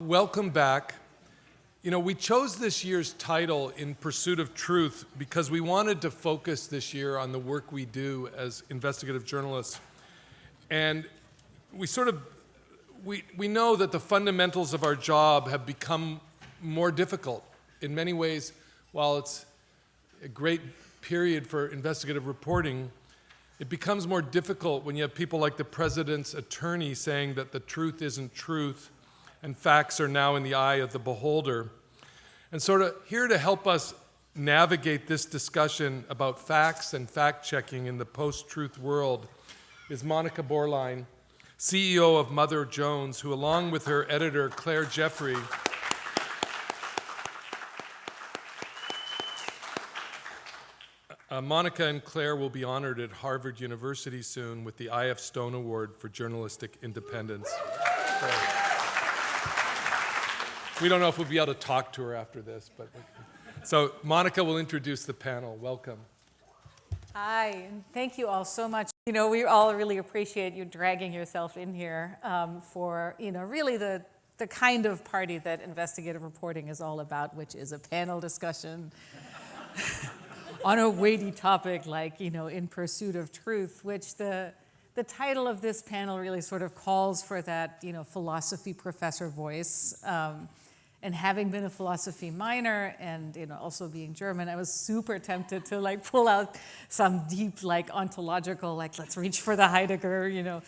Welcome back. You know, we chose this year's title, In Pursuit of Truth, because we wanted to focus this year on the work we do as investigative journalists. And we know that the fundamentals of our job have become more difficult. In many ways, while it's a great period for investigative reporting, it becomes more difficult when you have people like the president's attorney saying that the truth isn't truth and facts are now in the eye of the beholder. And sort of here to help us navigate this discussion about facts and fact-checking in the post-truth world is Monika Bauerlein, CEO of Mother Jones, who along with her editor, Claire Jeffrey, Monika and Claire will be honored at Harvard University soon with the I.F. Stone Award for Journalistic Independence. We don't know if we'll be able to talk to her after this, but so Monika will introduce the panel. Welcome. Hi, and thank you all so much. You know, we all really appreciate you dragging yourself in here for, you know, really the kind of party that investigative reporting is all about, which is a panel discussion on a weighty topic like, you know, In Pursuit of Truth, which the title of this panel really sort of calls for that, you know, philosophy professor voice. And having been a philosophy minor and, you know, also being German, I was super tempted to like pull out some deep, like ontological, like let's reach for the Heidegger, you know.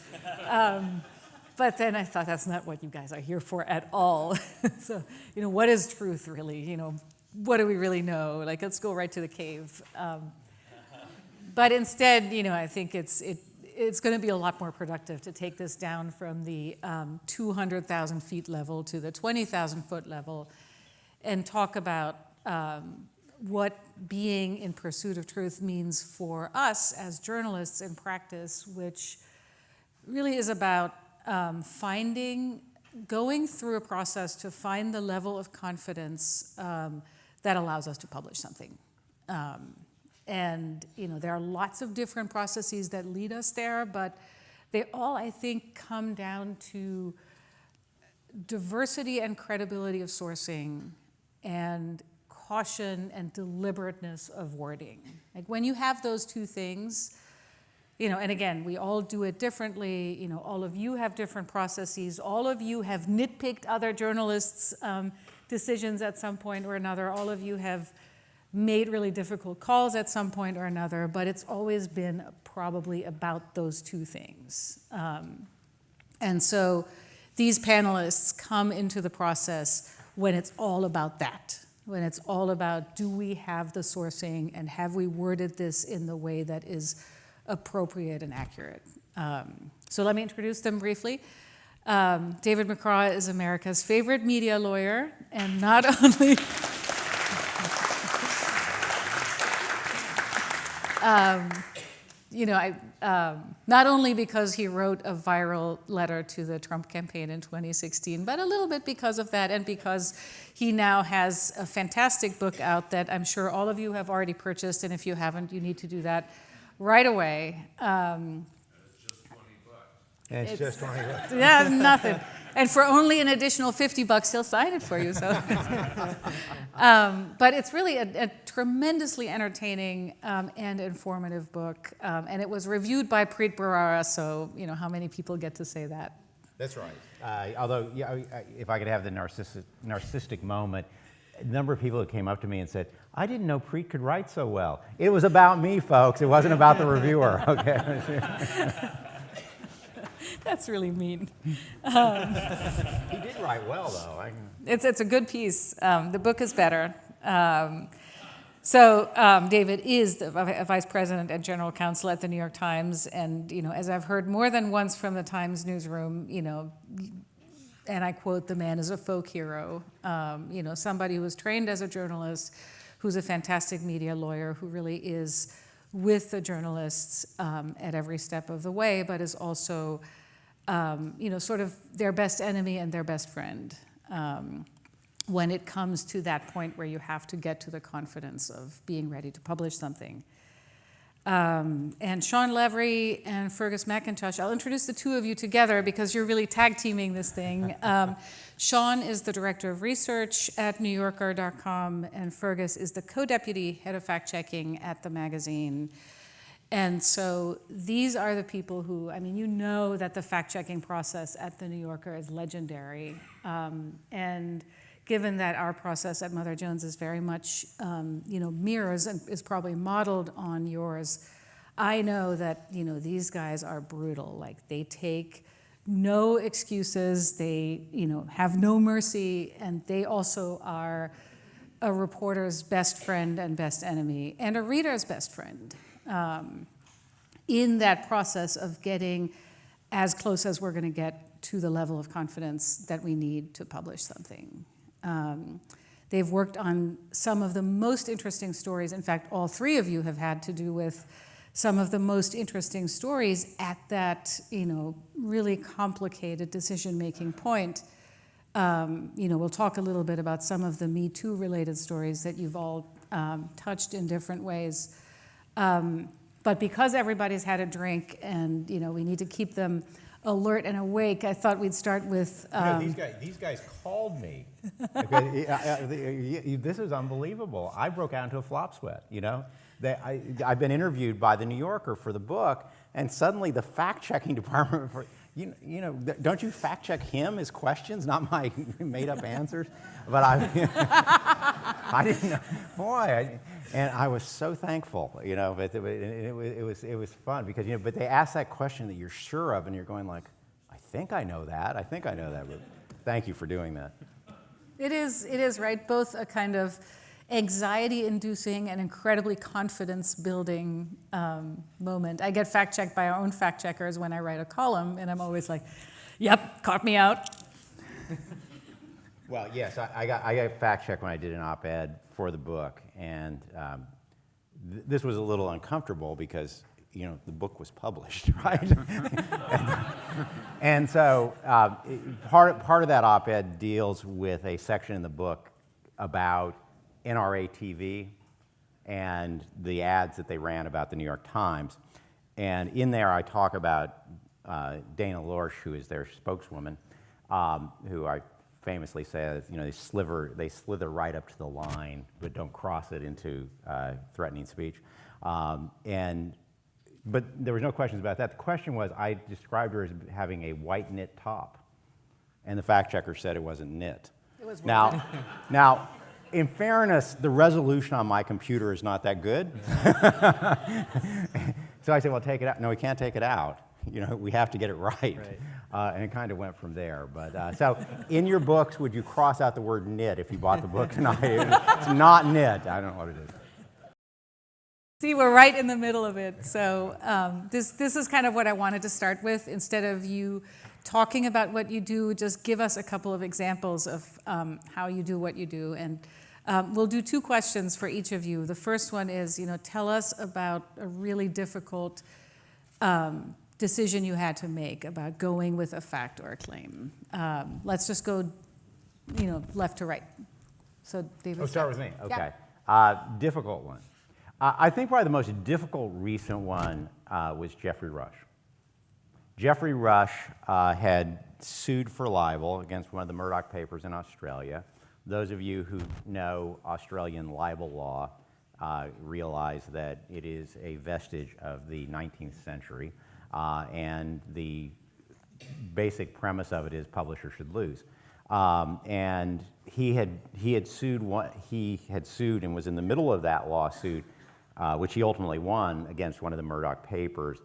But then I thought that's not what you guys are here for at all. So, you know, what is truth really? You know, what do we really know? Like, let's go right to the cave. But instead, you know, I think it's going to be a lot more productive to take this down from the 200,000 feet level to the 20,000 foot level and talk about what being in pursuit of truth means for us as journalists in practice, which really is about going through a process to find the level of confidence that allows us to publish something. And, you know, there are lots of different processes that lead us there, but they all, I think, come down to diversity and credibility of sourcing and caution and deliberateness of wording. Like when you have those two things, you know, and again, we all do it differently. You know, all of you have different processes. All of you have nitpicked other journalists' decisions at some point or another. All of you have made really difficult calls at some point or another, but it's always been probably about those two things. And so these panelists come into the process when it's all about that, when it's all about, do we have the sourcing and have we worded this in the way that is appropriate and accurate? So let me introduce them briefly. David McCraw is America's favorite media lawyer, and not only you know, not only because he wrote a viral letter to the Trump campaign in 2016, but a little bit because of that and because he now has a fantastic book out that I'm sure all of you have already purchased, and if you haven't, you need to do that right away. It's just 20 bucks. Yeah, nothing. And for only an additional $50, he'll sign it for you. So, but it's really a tremendously entertaining and informative book. And it was reviewed by Preet Bharara. So, you know, how many people get to say that? That's right. Although, yeah, if I could have the narcissistic moment, a number of people that came up to me and said, "I didn't know Preet could write so well." It was about me, folks. It wasn't about the reviewer. Okay. That's really mean. He did write well, though. It's a good piece. The book is better. So David is the vice president and general counsel at the New York Times, and you know, as I've heard more than once from the Times newsroom, you know, and I quote, "The man is a folk hero." You know, somebody who was trained as a journalist, who's a fantastic media lawyer, who really is with the journalists at every step of the way, but is also, you know, sort of their best enemy and their best friend when it comes to that point where you have to get to the confidence of being ready to publish something. And Sean Lavery and Fergus McIntosh. I'll introduce the two of you together because you're really tag teaming this thing. Sean is the director of research at NewYorker.com, and Fergus is the co-deputy head of fact-checking at the magazine. And so these are the people who, I mean, you know that the fact-checking process at the New Yorker is legendary. And given that our process at Mother Jones is very much, mirrors and is probably modeled on yours, I know that, these guys are brutal. Like, they take no excuses, they, have no mercy, and they also are a reporter's best friend and best enemy, and a reader's best friend. In that process of getting as close as we're going to get to the level of confidence that we need to publish something. They've worked on some of the most interesting stories. In fact, all three of you have had to do with some of the most interesting stories at that, really complicated decision-making point. We'll talk a little bit about some of the Me Too related stories that you've all touched in different ways. But because everybody's had a drink and, we need to keep them alert and awake, I thought we'd start with... These guys called me. This is unbelievable. I broke out into a flop sweat, I've been interviewed by the New Yorker for the book, and suddenly the fact-checking department, don't you fact-check him, his questions, not my made-up answers? But I didn't know, boy, and I was so thankful, but it was fun because, but they ask that question that you're sure of, and you're going like, I think I know that, but thank you for doing that. It is, right? Both a kind of anxiety-inducing and incredibly confidence-building moment. I get fact-checked by our own fact-checkers when I write a column, and I'm always like, yep, caught me out. Well, yes, I got fact-checked when I did an op-ed for the book, and this was a little uncomfortable because, the book was published, right? and so part of that op-ed deals with a section in the book about NRA TV and the ads that they ran about the New York Times. And in there I talk about Dana Loesch, who is their spokeswoman, who I famously says, they slither right up to the line, but don't cross it into threatening speech. But there was no questions about that. The question was, I described her as having a white knit top, and the fact checker said it wasn't knit. It was now, in fairness, the resolution on my computer is not that good. So I said, well, take it out. No, we can't take it out. We have to get it right. And it kind of went from there. But so in your books, would you cross out the word knit if you bought the book tonight? It's not knit. I don't know what it is. See, we're right in the middle of it. So this is kind of what I wanted to start with. Instead of you talking about what you do, just give us a couple of examples of how you do what you do. And we'll do two questions for each of you. The first one is, tell us about a really difficult decision you had to make about going with a fact or a claim. Let's just go, left to right. So David. Oh, start with me. Okay. Yeah. Difficult one. I think probably the most difficult recent one was Jeffrey Rush. Jeffrey Rush had sued for libel against one of the Murdoch papers in Australia. Those of you who know Australian libel law realize that it is a vestige of the 19th century, and the basic premise of it is publishers should lose. And he had sued and was in the middle of that lawsuit, which he ultimately won against one of the Murdoch papers,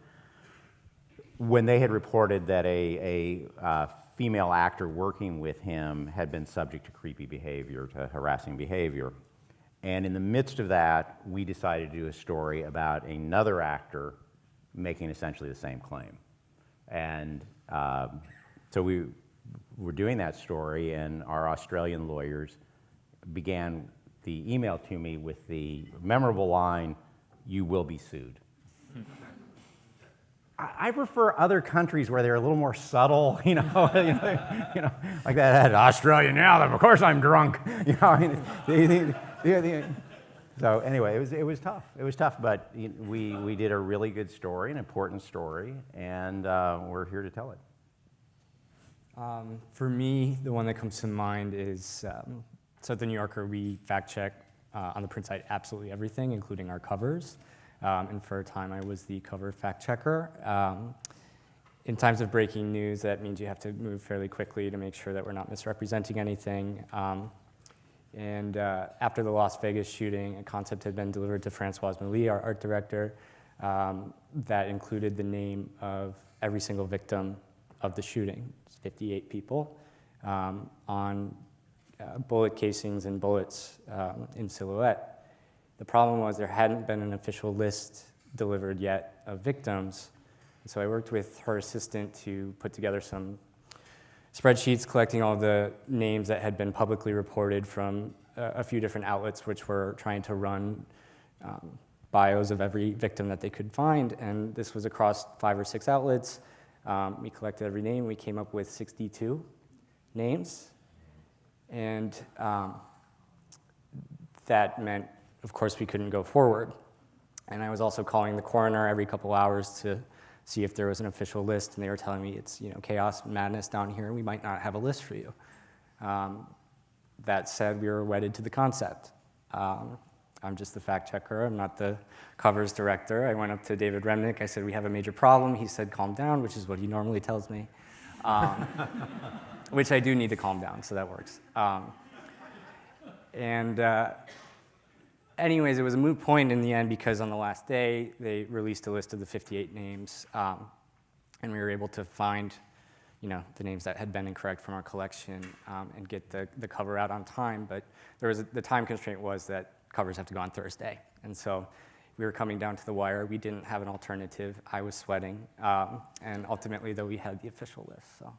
when they had reported that a female actor working with him had been subject to creepy behavior, to harassing behavior. And in the midst of that, we decided to do a story about another actor making essentially the same claim. And so we were doing that story, and our Australian lawyers began the email to me with the memorable line, "You will be sued." I prefer other countries where they're a little more subtle, like that Australia now. Of course, I'm drunk. So anyway, it was tough. It was tough, but we did a really good story, an important story, and we're here to tell it. For me, the one that comes to mind is, so at The New Yorker, we fact check on the print site absolutely everything, including our covers. And for a time, I was the cover fact checker. In times of breaking news, that means you have to move fairly quickly to make sure that we're not misrepresenting anything. And after the Las Vegas shooting, a concept had been delivered to Francoise Milly, our art director, that included the name of every single victim of the shooting. It's 58 people on bullet casings and bullets in silhouette. The problem was there hadn't been an official list delivered yet of victims. So I worked with her assistant to put together some spreadsheets collecting all the names that had been publicly reported from a few different outlets which were trying to run bios of every victim that they could find. And this was across 5 or 6 outlets. We collected every name. We came up with 62 names. And that meant, of course, we couldn't go forward. And I was also calling the coroner every couple hours to see if there was an official list, and they were telling me it's chaos, madness down here, and we might not have a list for you. That said, we were wedded to the concept. I'm just the fact checker. I'm not the covers director. I went up to David Remnick. I said, we have a major problem. He said, calm down, which is what he normally tells me, which I do need to calm down, so that works. Anyways, it was a moot point in the end because on the last day, they released a list of the 58 names, and we were able to find the names that had been incorrect from our collection and get the cover out on time. But the time constraint was that covers have to go on Thursday. And so we were coming down to the wire. We didn't have an alternative. I was sweating. And ultimately, though, we had the official list. So.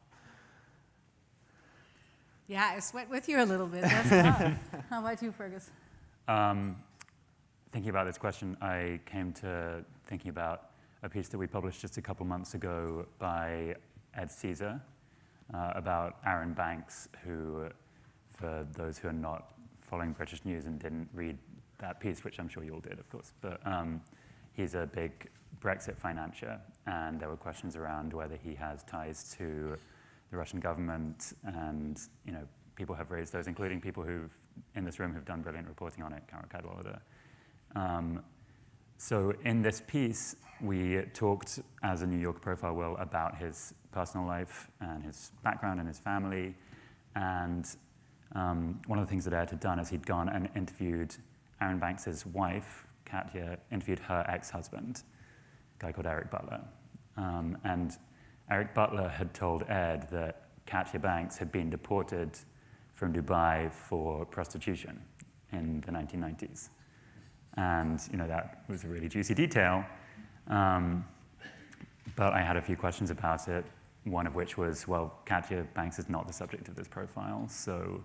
Yeah, I sweat with you a little bit. That's tough. How about you, Fergus? Thinking about this question, I came to thinking about a piece that we published just a couple months ago by Ed Caesar about Aaron Banks, who, for those who are not following British news and didn't read that piece, which I'm sure you all did, of course, but he's a big Brexit financier, and there were questions around whether he has ties to the Russian government, and people have raised those, including people who've in this room who've done brilliant reporting on it, Kara Cadwallader. So in this piece, we talked, as a New York profile will, about his personal life and his background and his family. And one of the things that Ed had done is he'd gone and interviewed Aaron Banks' wife, Katya, interviewed her ex-husband, a guy called Eric Butler. And Eric Butler had told Ed that Katya Banks had been deported from Dubai for prostitution in the 1990s. And that was a really juicy detail. But I had a few questions about it, one of which was, well, Katya Banks is not the subject of this profile, so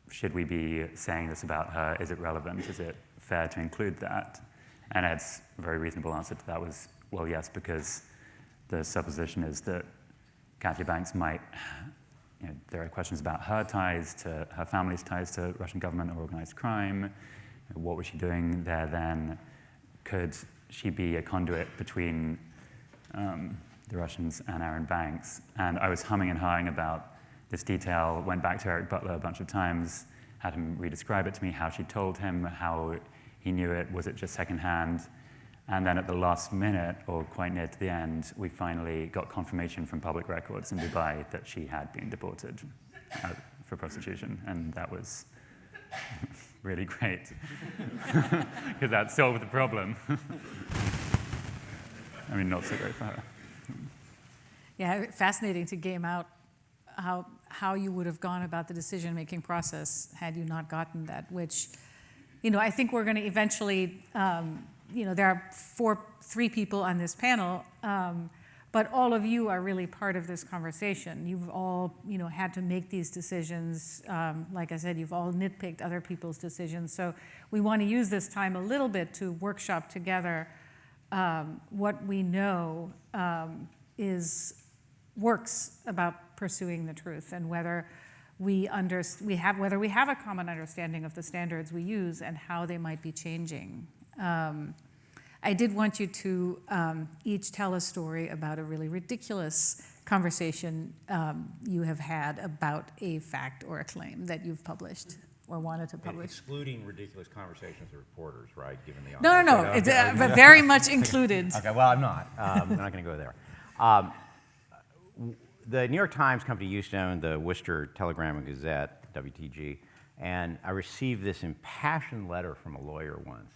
should we be saying this about her? Is it relevant? Is it fair to include that? And Ed's very reasonable answer to that was, well, yes, because the supposition is that Katya Banks might, there are questions about her ties to, her family's ties to Russian government or organized crime. What was she doing there then? Could she be a conduit between the Russians and Aaron Banks? And I was humming and hawing about this detail, went back to Eric Butler a bunch of times, had him re-describe it to me, how she told him, how he knew it, was it just secondhand? And then at the last minute, or quite near to the end, we finally got confirmation from public records in Dubai that she had been deported for prostitution, and that was really great, because that solved the problem. I mean, not so great for her. Yeah, fascinating to game out how you would have gone about the decision-making process had you not gotten that, which, I think we're going to eventually, there are 3 people on this panel, but all of you are really part of this conversation. You've all, had to make these decisions. Like I said, you've all nitpicked other people's decisions. So we want to use this time a little bit to workshop together what we know works about pursuing the truth, and whether whether we have a common understanding of the standards we use and how they might be changing. I did want you to each tell a story about a really ridiculous conversation you have had about a fact or a claim that you've published or wanted to publish. Excluding ridiculous conversations with reporters, right? Given the No. It's but very much included. Okay, well, I'm not. I'm not going to go there. The New York Times company used to own the Worcester Telegram and Gazette, WTG, and I received this impassioned letter from a lawyer once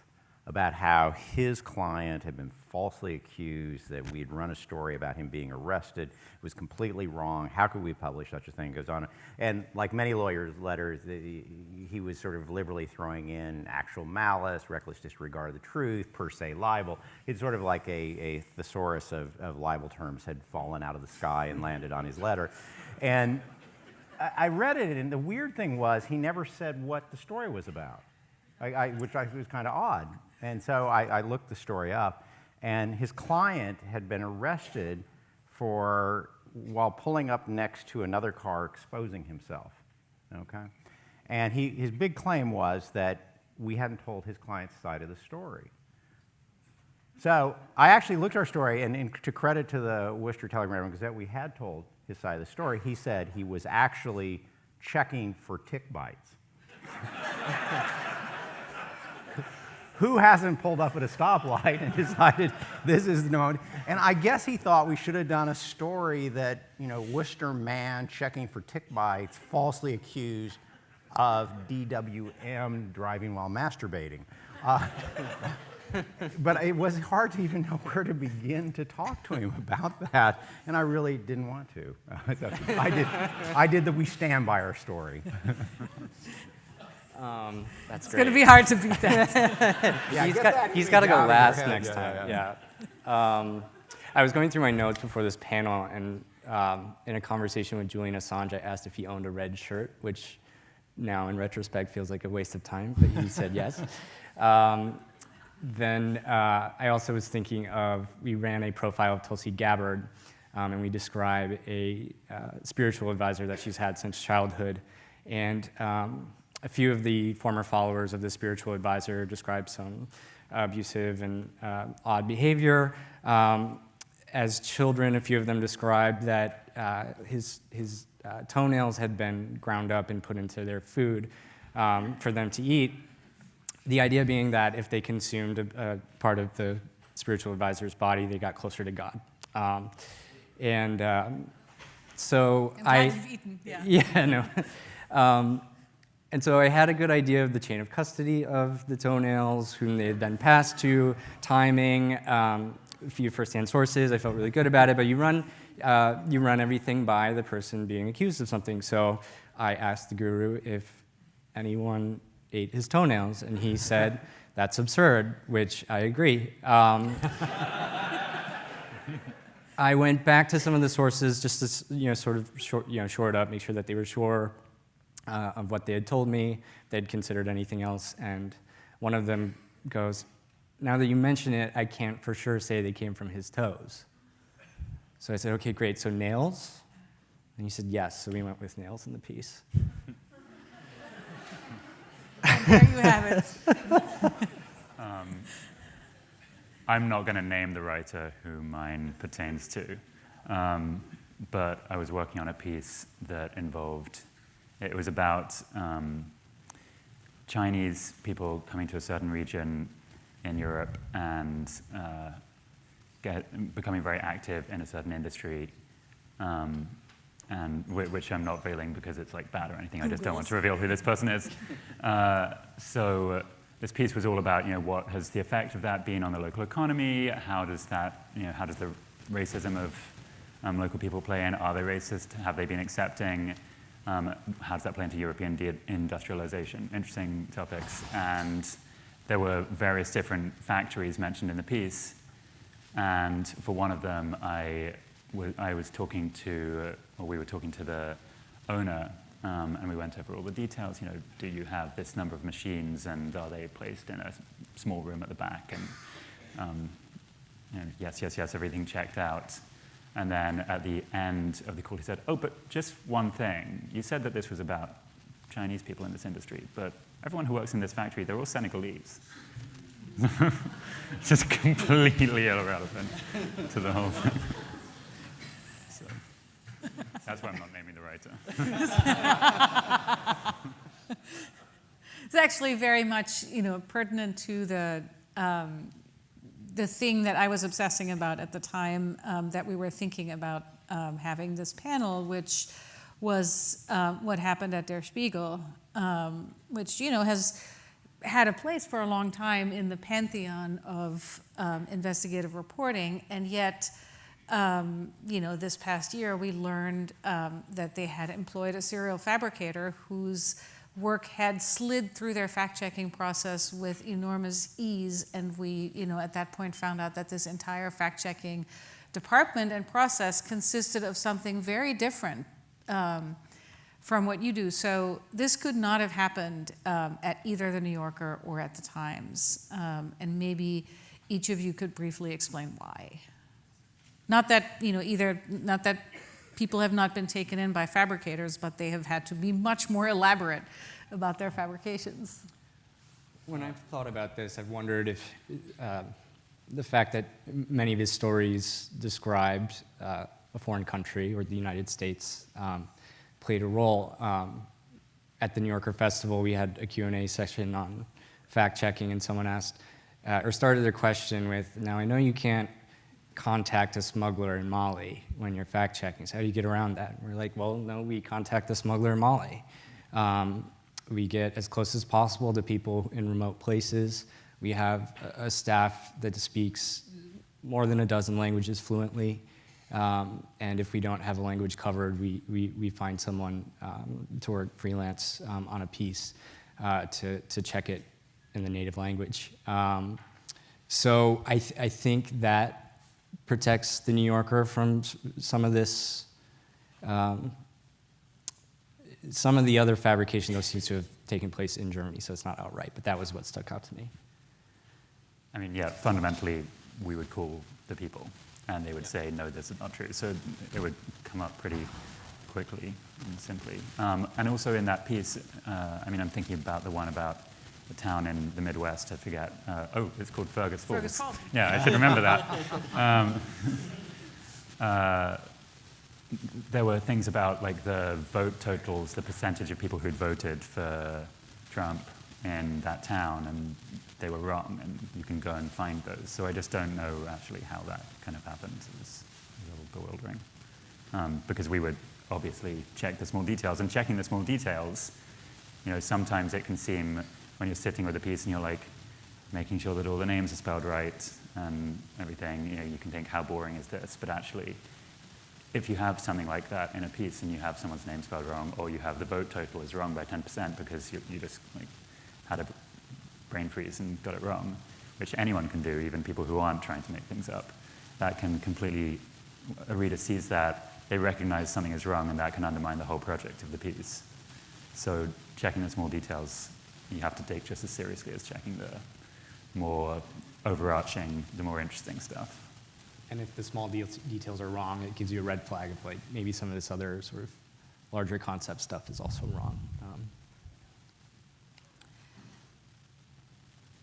about how his client had been falsely accused, that we had run a story about him being arrested. It was completely wrong. How could we publish such a thing? Goes on. And like many lawyers' letters, he was sort of liberally throwing in actual malice, reckless disregard of the truth, per se libel. It's sort of like a thesaurus of libel terms had fallen out of the sky and landed on his letter. And I read it, and the weird thing was he never said what the story was about, which was kind of odd. And so I looked the story up, and his client had been arrested while pulling up next to another car exposing himself, okay? And his big claim was that we hadn't told his client's side of the story. So I actually looked at our story, and to credit to the Worcester Telegram and Gazette, we had told his side of the story. He said he was actually checking for tick bites. Who hasn't pulled up at a stoplight and decided this is the moment? And I guess he thought we should have done a story that, Worcester man checking for tick bites, falsely accused of DWM, driving while masturbating. But it was hard to even know where to begin to talk to him about that, and I really didn't want to. I did the we stand by our story. That's It's great. going to be hard to beat that. He's got to go last next time. Yeah. I was going through my notes before this panel, and in a conversation with Julian Assange, I asked if he owned a red shirt, which now in retrospect feels like a waste of time, but he said yes. Then I also was thinking of, we ran a profile of Tulsi Gabbard, and we describe a spiritual advisor that she's had since childhood. And a few of the former followers of the spiritual advisor describe some abusive and odd behavior. As children, a few of them described that his toenails had been ground up and put into their food for them to eat. The idea being that if they consumed a part of the spiritual advisor's body, they got closer to God. So I'm glad you've eaten. Yeah. Yeah, no. And so I had a good idea of the chain of custody of the toenails, whom they had been passed to, timing, a few first-hand sources. I felt really good about it, but you run everything by the person being accused of something. So I asked the guru if anyone ate his toenails, and he said, "That's absurd," which I agree. I went back to some of the sources just to sort of shore it up, make sure that they were sure of what they had told me, they'd considered anything else, and one of them goes, "Now that you mention it, I can't for sure say they came from his toes." So I said, "Okay, great, so nails?" And he said, "Yes," so we went with nails in the piece. There you have it. I'm not going to name the writer who mine pertains to, but I was working on a piece that involved, it was about Chinese people coming to a certain region in Europe and becoming very active in a certain industry, and which I'm not veiling because it's like bad or anything. I just don't want to reveal who this person is. So this piece was all about, what has the effect of that been on the local economy? How does that, how does the racism of local people play in? Are they racist? Have they been accepting? How does that play into European deindustrialization? Interesting topics. And there were various different factories mentioned in the piece. And for one of them, we were talking to the owner, and we went over all the details. Do you have this number of machines, and are they placed in a small room at the back? And yes, everything checked out. And then at the end of the call, he said, oh, but just one thing. You said that this was about Chinese people in this industry, but everyone who works in this factory, they're all Senegalese. Just completely irrelevant to the whole thing. So, that's why I'm not naming the writer. It's actually very much, pertinent to the thing that I was obsessing about at the time that we were thinking about having this panel, which was what happened at Der Spiegel, which, has had a place for a long time in the pantheon of investigative reporting, and yet, this past year we learned that they had employed a serial fabricator whose work had slid through their fact-checking process with enormous ease, and we, at that point found out that this entire fact-checking department and process consisted of something very different from what you do. So this could not have happened at either the New Yorker or at the Times, and maybe each of you could briefly explain why. Not that, not that people have not been taken in by fabricators, but they have had to be much more elaborate about their fabrications. When I've thought about this, I've wondered if the fact that many of his stories described a foreign country or the United States played a role. At the New Yorker Festival, we had a Q&A session on fact-checking, and someone asked, or started their question with, now I know you can't contact a smuggler in Mali when you're fact-checking, so how do you get around that? And we're like, well, no, we contact the smuggler in Mali. We get as close as possible to people in remote places. We have a staff that speaks more than a dozen languages fluently. And if we don't have a language covered, we find someone to work freelance on a piece to check it in the native language. So I think that protects the New Yorker from some of this. Some of the other fabrication, though, seems to have taken place in Germany, so it's not outright, but that was what stuck out to me. I mean, yeah, fundamentally, we would call the people, and they would say, no, this is not true. So it would come up pretty quickly and simply. And also in that piece, I'm thinking about the one about the town in the Midwest, I forget. It's called Fergus Falls. Fergus Falls. Yeah, I should remember that. There were things about like the vote totals, the percentage of people who'd voted for Trump in that town, and they were wrong, and you can go and find those. So I just don't know actually how that kind of happened. It was a little bewildering. Because we would obviously check the small details, and checking the small details, sometimes it can seem, when you're sitting with a piece and you're like making sure that all the names are spelled right and everything, you can think, how boring is this? But actually, if you have something like that in a piece and you have someone's name spelled wrong, or you have the vote total is wrong by 10% because you just had a brain freeze and got it wrong, which anyone can do, even people who aren't trying to make things up, that can completely, a reader sees that, they recognize something is wrong, and that can undermine the whole project of the piece. So checking the small details, you have to take just as seriously as checking the more overarching, the more interesting stuff. And if the small details are wrong, it gives you a red flag of like maybe some of this other sort of larger concept stuff is also wrong.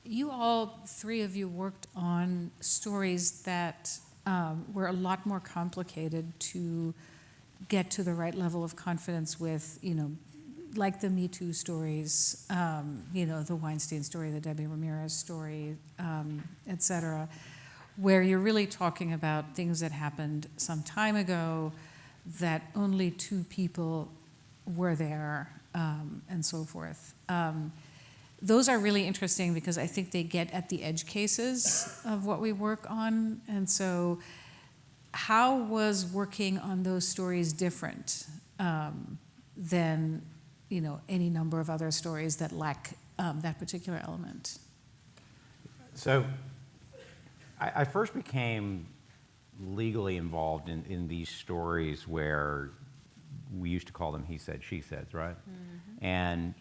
You all, three of you, worked on stories that were a lot more complicated to get to the right level of confidence with, like the Me Too stories, the Weinstein story, the Debbie Ramirez story, et cetera, where you're really talking about things that happened some time ago, that only two people were there, and so forth. Those are really interesting because I think they get at the edge cases of what we work on. And so how was working on those stories different than any number of other stories that lack that particular element? So I first became legally involved in these stories where we used to call them he said, she said, right? Mm-hmm. And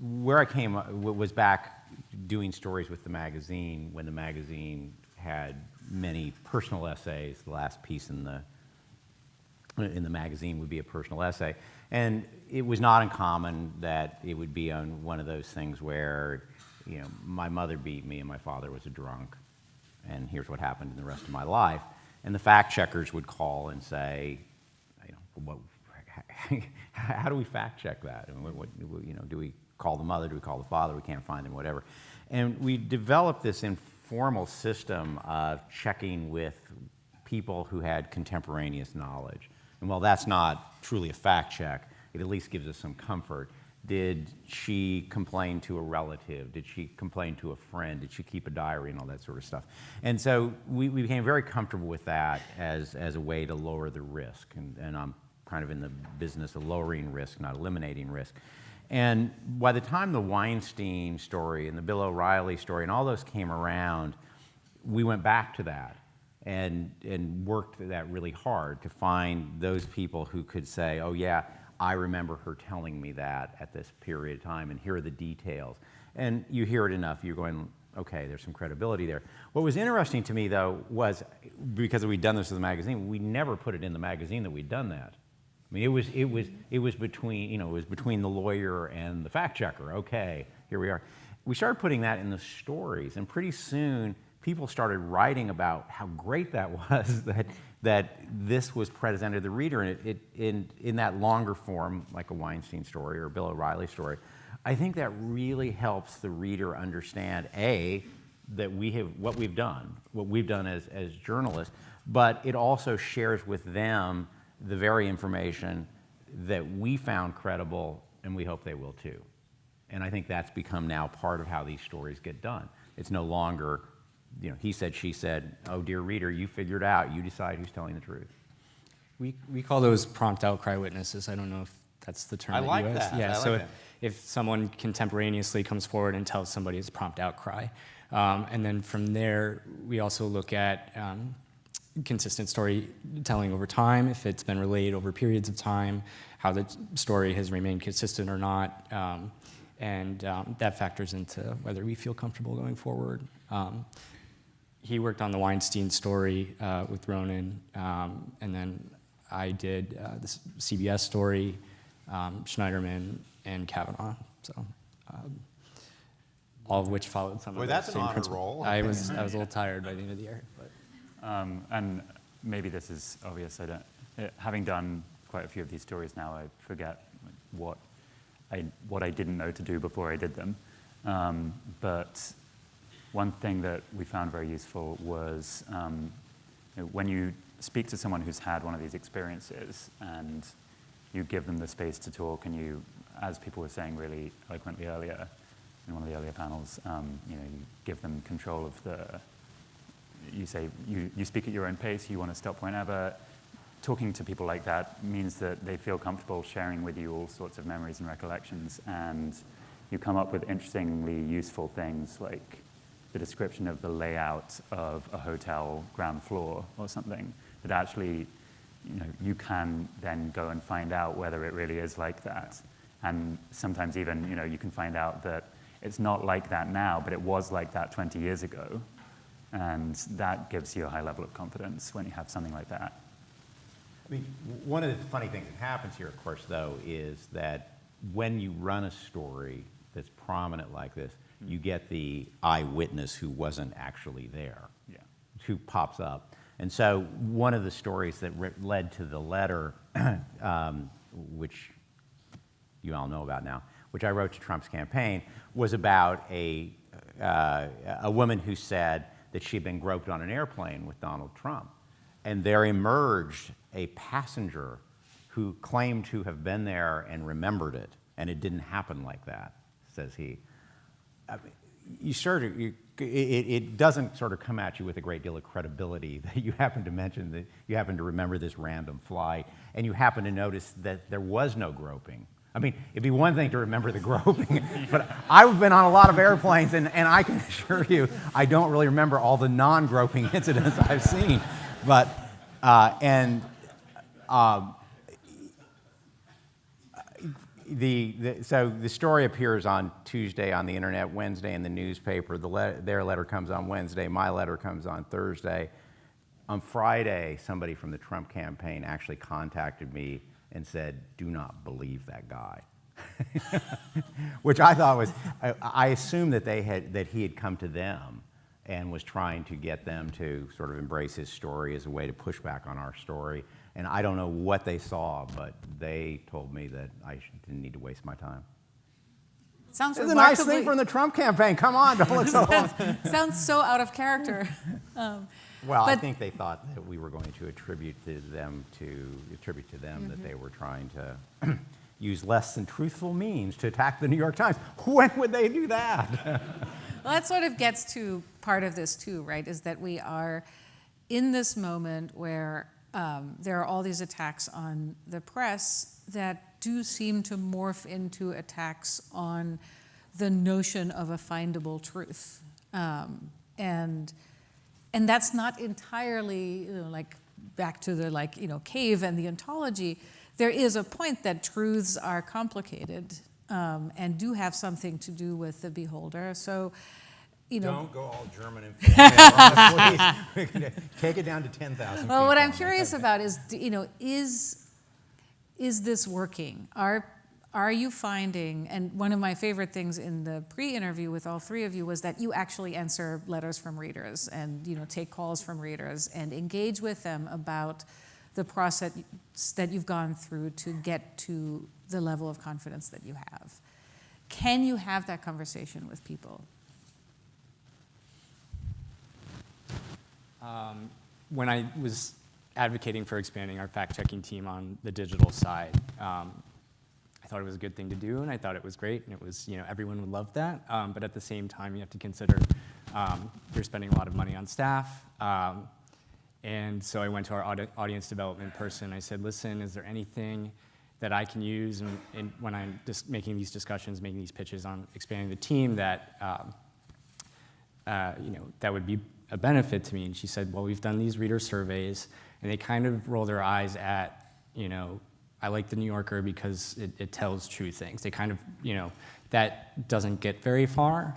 where I came was back doing stories with the magazine when the magazine had many personal essays. The last piece in the in the magazine would be a personal essay. And it was not uncommon that it would be on one of those things where, you know, my mother beat me and my father was a drunk, and here's what happened in the rest of my life. And the fact checkers would call and say, you know, how do we fact check that? And you know, do we call the mother? Do we call the father? We can't find them, whatever. And we developed this informal system of checking with people who had contemporaneous knowledge. And while that's not truly a fact check, it at least gives us some comfort. Did she complain to a relative? Did she complain to a friend? Did she keep a diary and all that sort of stuff? And so we became very comfortable with that as a way to lower the risk. And I'm kind of in the business of lowering risk, not eliminating risk. And by the time the Weinstein story and the Bill O'Reilly story and all those came around, we went back to that and worked that really hard to find those people who could say, oh yeah, I remember her telling me that at this period of time, and here are the details. And you hear it enough, you're going, okay, there's some credibility there. What was interesting to me, though, was because we'd done this in the magazine, we never put it in the magazine that we'd done that. I mean, it was between, you know, it was between the lawyer and the fact checker. Okay, here we are. We started putting that in the stories, and pretty soon people started writing about how great that was that this was presented to the reader, and in that longer form, like a Weinstein story or a Bill O'Reilly story. I think that really helps the reader understand, A, that what we've done as journalists, but it also shares with them the very information that we found credible, and we hope they will too. And I think that's become now part of how these stories get done. It's no longer, you know, he said, she said, oh dear reader, you figure it out, you decide who's telling the truth. We call those prompt outcry witnesses. I don't know if that's the term. I that like you that. Yeah, I like so that. if someone contemporaneously comes forward and tells somebody it's prompt outcry. And then from there, we also look at consistent storytelling over time, if it's been relayed over periods of time, how the story has remained consistent or not, and that factors into whether we feel comfortable going forward. He worked on the Weinstein story with Ronan, and then I did this CBS story, Schneiderman, and Kavanaugh. So all of which followed some of the that's an same honor principles. roll. I was a little tired by the end of the year, but. And maybe this is obvious. Having done quite a few of these stories now, I forget what I didn't know to do before I did them. But one thing that we found very useful was when you speak to someone who's had one of these experiences and you give them the space to talk, and you, as people were saying really eloquently earlier in one of the earlier panels, you give them control of you say, you speak at your own pace, you want to stop whenever. Talking to people like that means that they feel comfortable sharing with you all sorts of memories and recollections, and you come up with interestingly useful things like the description of the layout of a hotel ground floor or something that actually, you can then go and find out whether it really is like that. And sometimes even, you can find out that it's not like that now, but it was like that 20 years ago. And that gives you a high level of confidence when you have something like that. I mean, one of the funny things that happens here, of course, though, is that when you run a story that's prominent like this, you get the eyewitness who wasn't actually there, who pops up. And so one of the stories that led to the letter, which you all know about now, which I wrote to Trump's campaign, was about a woman who said that she'd been groped on an airplane with Donald Trump. And there emerged a passenger who claimed to have been there and remembered it, and it didn't happen like that, says he. I mean, it doesn't sort of come at you with a great deal of credibility that you happen to mention that you happen to remember this random flight, and you happen to notice that there was no groping. I mean, it'd be one thing to remember the groping, but I've been on a lot of airplanes, and I can assure you, I don't really remember all the non-groping incidents I've seen. But, so the story appears on Tuesday on the internet, Wednesday in the newspaper. Their letter comes on Wednesday, my letter comes on Thursday. On Friday, somebody from the Trump campaign actually contacted me and said, "Do not believe that guy," which I thought was. I assumed that he had come to them and was trying to get them to sort of embrace his story as a way to push back on our story. And I don't know what they saw, but they told me that I didn't need to waste my time. Sounds It's a nice remarkably- thing from the Trump campaign. Come on, don't look so long. Sounds so out of character. Well, I But- think they thought that we were going to attribute to them that they were trying to use less than truthful means to attack the New York Times. When would they do that? Well, that sort of gets to part of this too, right? Is that we are in this moment where there are all these attacks on the press that do seem to morph into attacks on the notion of a findable truth. And that's not entirely, like back to the cave and the ontology. There is a point that truths are complicated and do have something to do with the beholder. So, Don't go all German and please. Take it down to 10,000. well, what I'm curious about is, is this working? Are you finding, and one of my favorite things in the pre-interview with all three of you was that you actually answer letters from readers and take calls from readers and engage with them about the process that you've gone through to get to the level of confidence that you have. Can you have that conversation with people? When I was advocating for expanding our fact-checking team on the digital side, I thought it was a good thing to do, and I thought it was great, and it was, everyone would love that. But at the same time, you have to consider you're spending a lot of money on staff. And so I went to our audience development person. I said, listen, is there anything that I can use and when I'm just making these discussions, making these pitches on expanding the team that, that would be a benefit to me? And she said, well, we've done these reader surveys, and they kind of roll their eyes at, I like the New Yorker because it tells true things. They kind of, that doesn't get very far.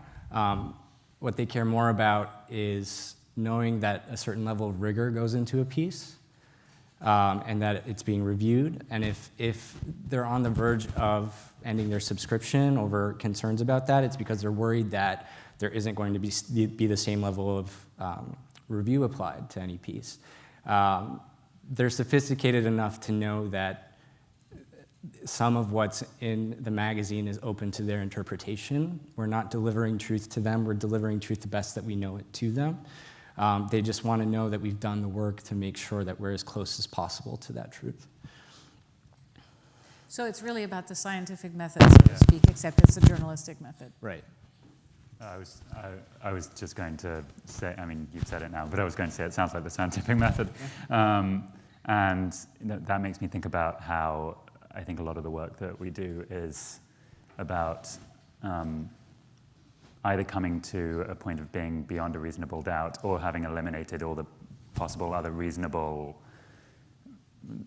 What they care more about is knowing that a certain level of rigor goes into a piece and that it's being reviewed. And if they're on the verge of ending their subscription over concerns about that, it's because they're worried that there isn't going to be the same level of review applied to any piece. They're sophisticated enough to know that some of what's in the magazine is open to their interpretation. We're not delivering truth to them. We're delivering truth the best that we know it to them. They just want to know that we've done the work to make sure that we're as close as possible to that truth. So it's really about the scientific method, so to speak, except it's a journalistic method. Right. I was just going to say, I mean, you've said it now, but I was going to say it sounds like the scientific method. And that makes me think about how I think a lot of the work that we do is about either coming to a point of being beyond a reasonable doubt or having eliminated all the possible other reasonable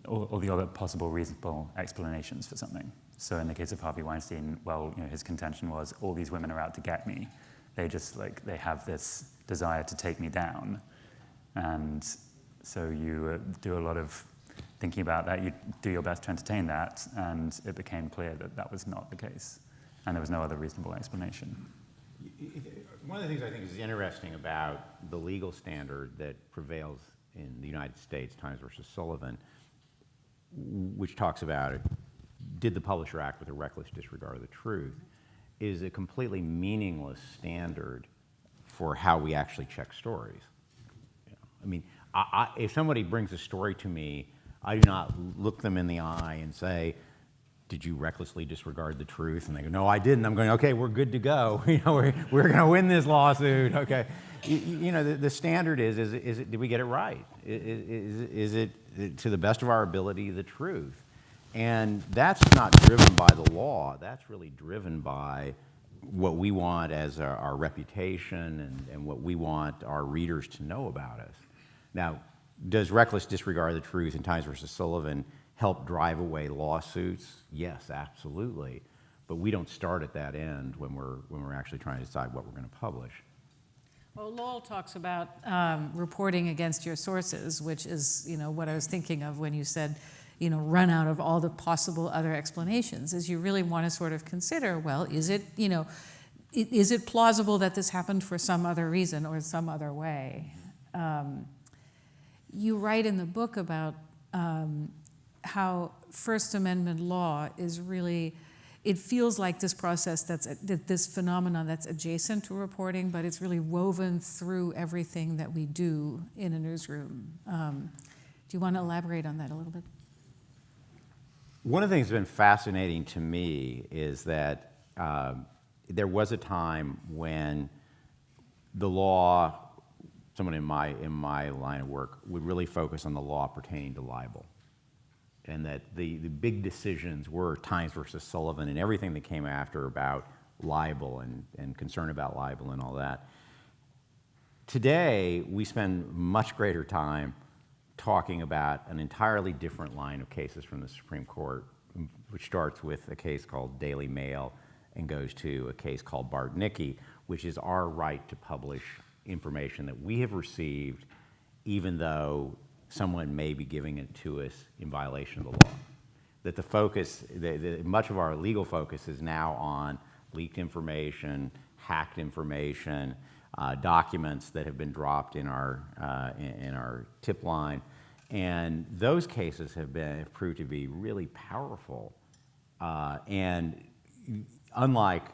or the other possible reasonable explanations for something. So in the case of Harvey Weinstein, well, his contention was all these women are out to get me. They just they have this desire to take me down. And so you do a lot of thinking about that. You do your best to entertain that, and it became clear that that was not the case, and there was no other reasonable explanation. One of the things I think is interesting about the legal standard that prevails in the United States, Times versus Sullivan, which talks about did the publisher act with a reckless disregard of the truth, is a completely meaningless standard for how we actually check stories. I mean, if somebody brings a story to me, I do not look them in the eye and say, did you recklessly disregard the truth? And they go, no, I didn't. I'm going, okay, we're good to go. We're going to win this lawsuit. Okay. The standard is it, did we get it right? Is it, to the best of our ability, the truth? And that's not driven by the law. That's really driven by what we want as our reputation and what we want our readers to know about us. Now, does reckless disregard of the truth in Times versus Sullivan help drive away lawsuits? Yes, absolutely. But we don't start at that end when we're actually trying to decide what we're going to publish. Well, Lowell talks about reporting against your sources, which is, what I was thinking of when you said, run out of all the possible other explanations, is you really want to sort of consider, well, is it plausible that this happened for some other reason or some other way? You write in the book about how First Amendment law is really, it feels like this process this phenomenon that's adjacent to reporting, but it's really woven through everything that we do in a newsroom. Do you want to elaborate on that a little bit? One of the things that's been fascinating to me is that there was a time when the law, someone in my line of work, would really focus on the law pertaining to libel. And that the big decisions were Times versus Sullivan and everything that came after about libel and concern about libel and all that. Today, we spend much greater time talking about an entirely different line of cases from the Supreme Court, which starts with a case called Daily Mail and goes to a case called Bartnicki, which is our right to publish information that we have received, even though someone may be giving it to us in violation of the law. That the focus, much of our legal focus is now on leaked information, hacked information, documents that have been dropped in our tip line. And those cases have proved to be really powerful. And unlike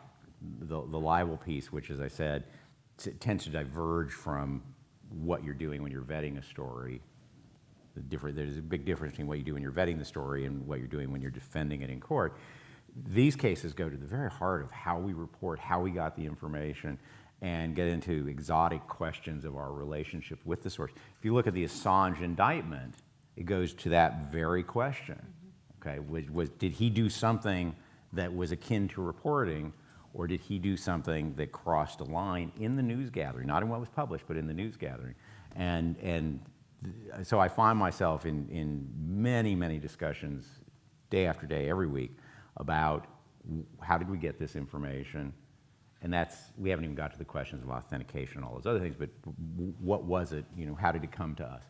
the libel piece, which, as I said, tends to diverge from what you're doing when you're vetting a story, there's a big difference between what you do when you're vetting the story and what you're doing when you're defending it in court. These cases go to the very heart of how we report, how we got the information, and get into exotic questions of our relationship with the source. If you look at the Assange indictment, it goes to that very question. Okay, did he do something that was akin to reporting, or did he do something that crossed a line in the news gathering, not in what was published, but in the news gathering? And so I find myself in many, many discussions, day after day, every week, about how did we get this information? And we haven't even got to the questions of authentication and all those other things, but what was it, how did it come to us?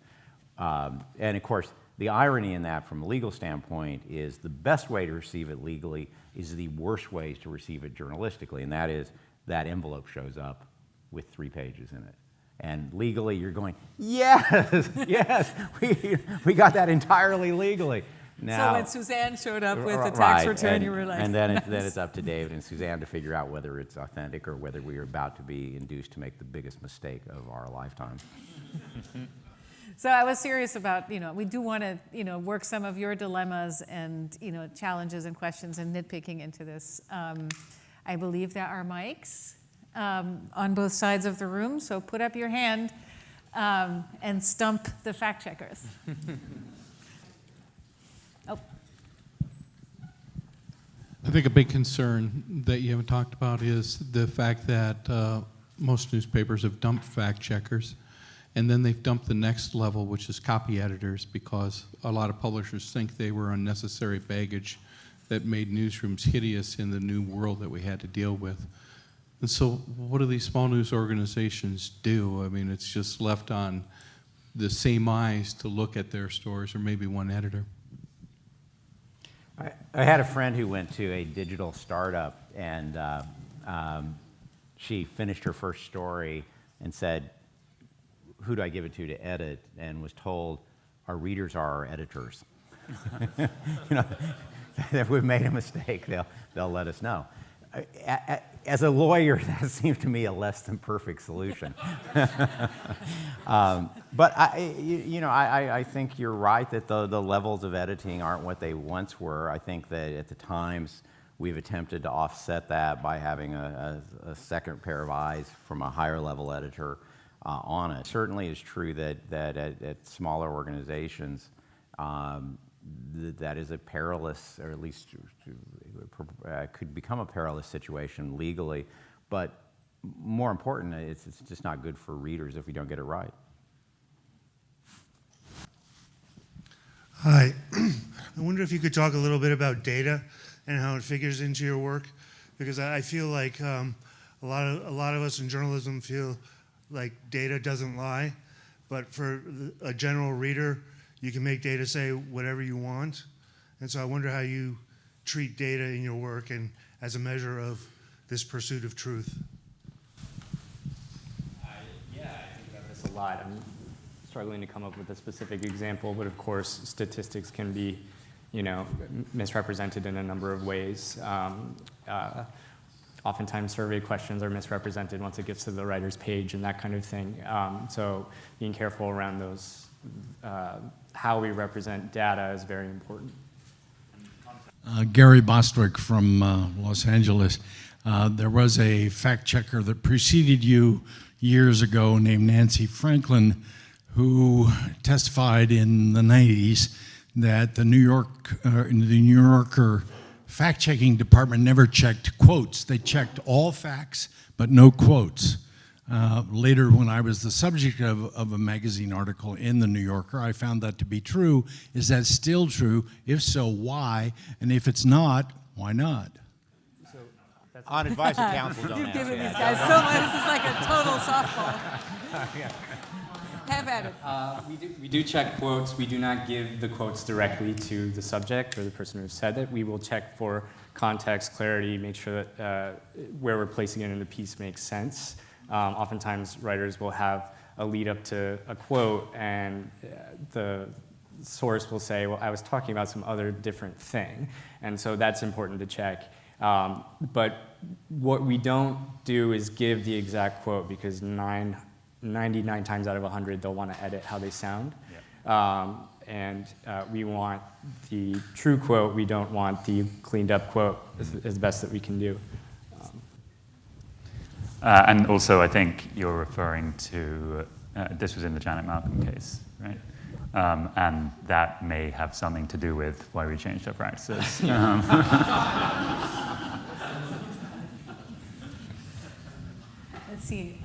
And of course, the irony in that from a legal standpoint is the best way to receive it legally is the worst ways to receive it journalistically, and that is that envelope shows up with 3 pages in it. And legally, you're going, yes, yes, we got that entirely legally. Now, so when Suzanne showed up with the tax return, you were like, and then it's up to David and Suzanne to figure out whether it's authentic or whether we are about to be induced to make the biggest mistake of our lifetime. So I was serious about, we do want to, work some of your dilemmas and, challenges and questions and nitpicking into this. I believe there are mics on both sides of the room, so put up your hand and stump the fact checkers. Oh. I think a big concern that you haven't talked about is the fact that most newspapers have dumped fact checkers, and then they've dumped the next level, which is copy editors, because a lot of publishers think they were unnecessary baggage that made newsrooms hideous in the new world that we had to deal with. And so what do these small news organizations do? I mean, it's just left on the same eyes to look at their stories, or maybe one editor. I had a friend who went to a digital startup, and she finished her first story and said, who do I give it to edit? And was told, our readers are our editors. If we've made a mistake, they'll let us know. As a lawyer, that seems to me a less than perfect solution. But I think you're right that the levels of editing aren't what they once were. I think that at the Times, we've attempted to offset that by having a second pair of eyes from a higher level editor on it. Certainly it's true that at smaller organizations, that is a perilous, or at least could become a perilous situation legally. But more important, it's just not good for readers if we don't get it right. Hi. I wonder if you could talk a little bit about data and how it figures into your work, because I feel like a lot of us in journalism feel like data doesn't lie, but for a general reader, you can make data say whatever you want. And so I wonder how you treat data in your work and as a measure of this pursuit of truth. Yeah, I think about this a lot. I'm struggling to come up with a specific example, but of course, statistics can be, misrepresented in a number of ways. Oftentimes, survey questions are misrepresented once it gets to the writer's page and that kind of thing. So being careful around those, how we represent data is very important. Gary Bostwick from Los Angeles. There was a fact checker that preceded you years ago named Nancy Franklin, who testified in the 90s that the New Yorker fact-checking department never checked quotes. They checked all facts, but no quotes. Later, when I was the subject of a magazine article in the New Yorker, I found that to be true. Is that still true? If so, why? And if it's not, why not? On advice of counsel, don't You've answer given these that. guys so much. This is like a total softball. Have at it. We do check quotes. We do not give the quotes directly to the subject or the person who said it. We will check for context, clarity, make sure that where we're placing it in the piece makes sense. Oftentimes, writers will have a lead up to a quote, and the source will say, well, I was talking about some other different thing. And so that's important to check. But what we don't do is give the exact quote, because 99 times out of 100, they'll want to edit how they sound. And we want the true quote. We don't want the cleaned up quote as best that we can do. And also, I think you're referring to, this was in the Janet Malcolm case, right? And that may have something to do with why we changed our practices. Let's see.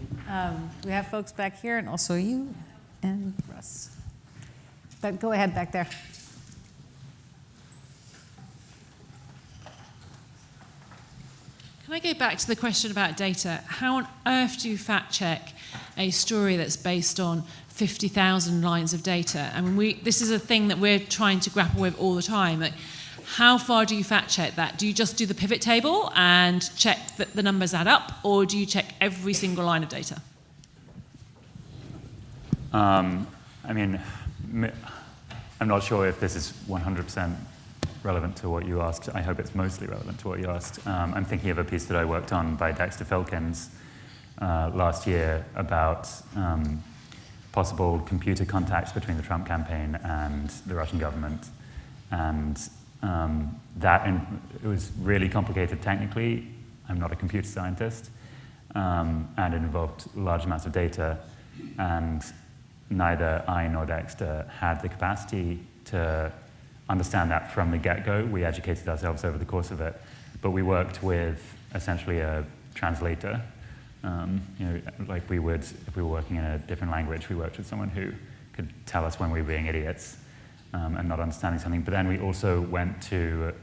We have folks back here, and also you and Russ. But go ahead back there. Can I go back to the question about data? How on earth do you fact check a story that's based on 50,000 lines of data? I mean, this is a thing that we're trying to grapple with all the time. Like, how far do you fact check that? Do you just do the pivot table and check that the numbers add up, or do you check every single line of data? I mean, I'm not sure if this is 100% relevant to what you asked. I hope it's mostly relevant to what you asked. I'm thinking of a piece that I worked on by Dexter Filkins last year about possible computer contacts between the Trump campaign and the Russian government. And it was really complicated technically. I'm not a computer scientist. And it involved large amounts of data. And neither I nor Dexter had the capacity to understand that from the get-go. We educated ourselves over the course of it. But we worked with essentially a translator. Like we would, if we were working in a different language, we worked with someone who could tell us when we were being idiots and not understanding something. But then we also went to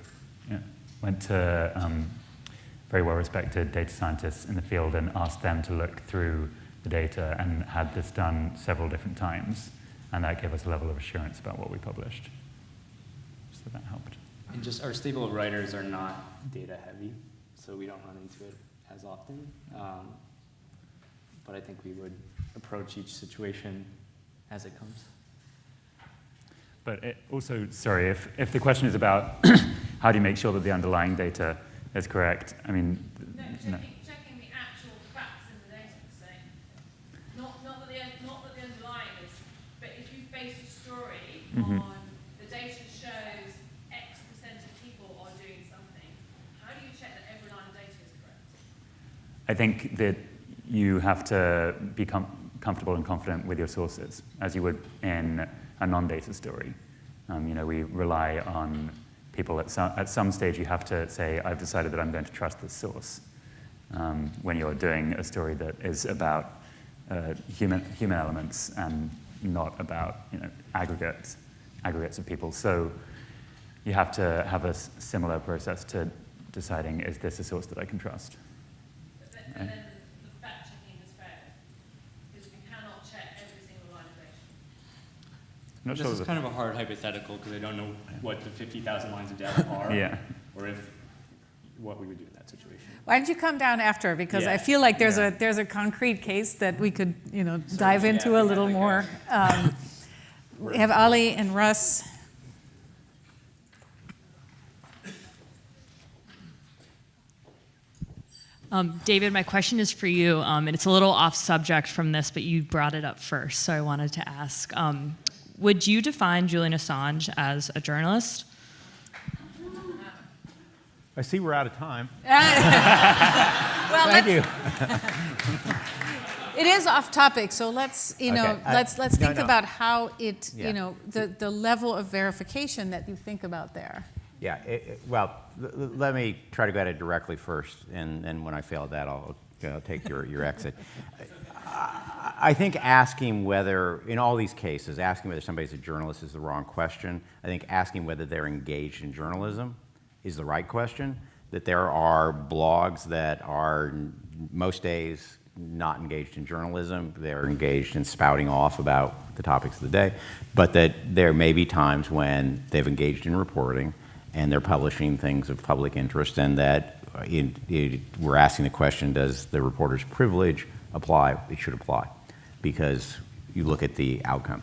very well-respected data scientists in the field and asked them to look through the data, and had this done several different times. And that gave us a level of assurance about what we published. So that helped. And just our stable of writers are not data heavy, so we don't run into it as often. But I think we would approach each situation as it comes. But also, sorry, if the question is about how do you make sure that the underlying data is correct, I mean, No, checking the actual facts in the data, so not that the underlying is, but if you base a story on the data shows X percent of people are doing something, how do you check that every line of data is correct? I think that you have to be comfortable and confident with your sources, as you would in a non-data story. We rely on people at some stage. You have to say, I've decided that I'm going to trust this source. When you're doing a story that is about human elements and not about aggregates of people. So you have to have a similar process to deciding, is this a source that I can trust? But then the fact checking has failed. not This sure is the- kind of a hard hypothetical because I don't know what the 50,000 lines of data are, Yeah. or if what we would do in that situation. Why don't you come down after? Because I Yeah, feel like there's yeah. a concrete case that we could, dive into a little more. We have Ali and Russ. David, my question is for you, and it's a little off subject from this, but you brought it up first, so I wanted to ask. Would you define Julian Assange as a journalist? I see we're out of time. Well, Thank you. It is off topic, so let's Okay, let's no, think no. about how it Yeah. the level of verification that you think about there. Yeah, let me try to go at it directly first, and when I fail at that, I'll take your exit. I think asking whether, in all these cases, asking whether somebody's a journalist is the wrong question. I think asking whether they're engaged in journalism is the right question. That there are blogs that are most days not engaged in journalism, they're engaged in spouting off about the topics of the day, but that there may be times when they've engaged in reporting and they're publishing things of public interest, and that we're asking the question, does the reporter's privilege apply? It should apply, because you look at the outcome.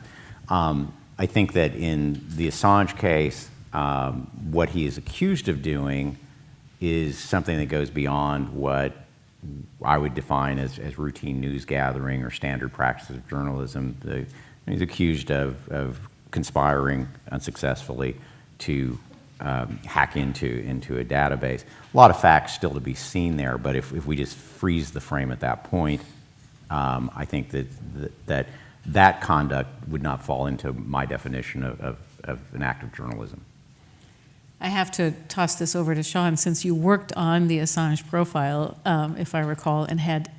I think that in the Assange case, what he is accused of doing is something that goes beyond what I would define as routine news gathering or standard practices of journalism. He's accused of conspiring unsuccessfully to hack into a database. A lot of facts still to be seen there, but if we just freeze the frame at that point, I think that conduct would not fall into my definition of an act of journalism. I have to toss this over to Sean, since you worked on the Assange profile, if I recall, and had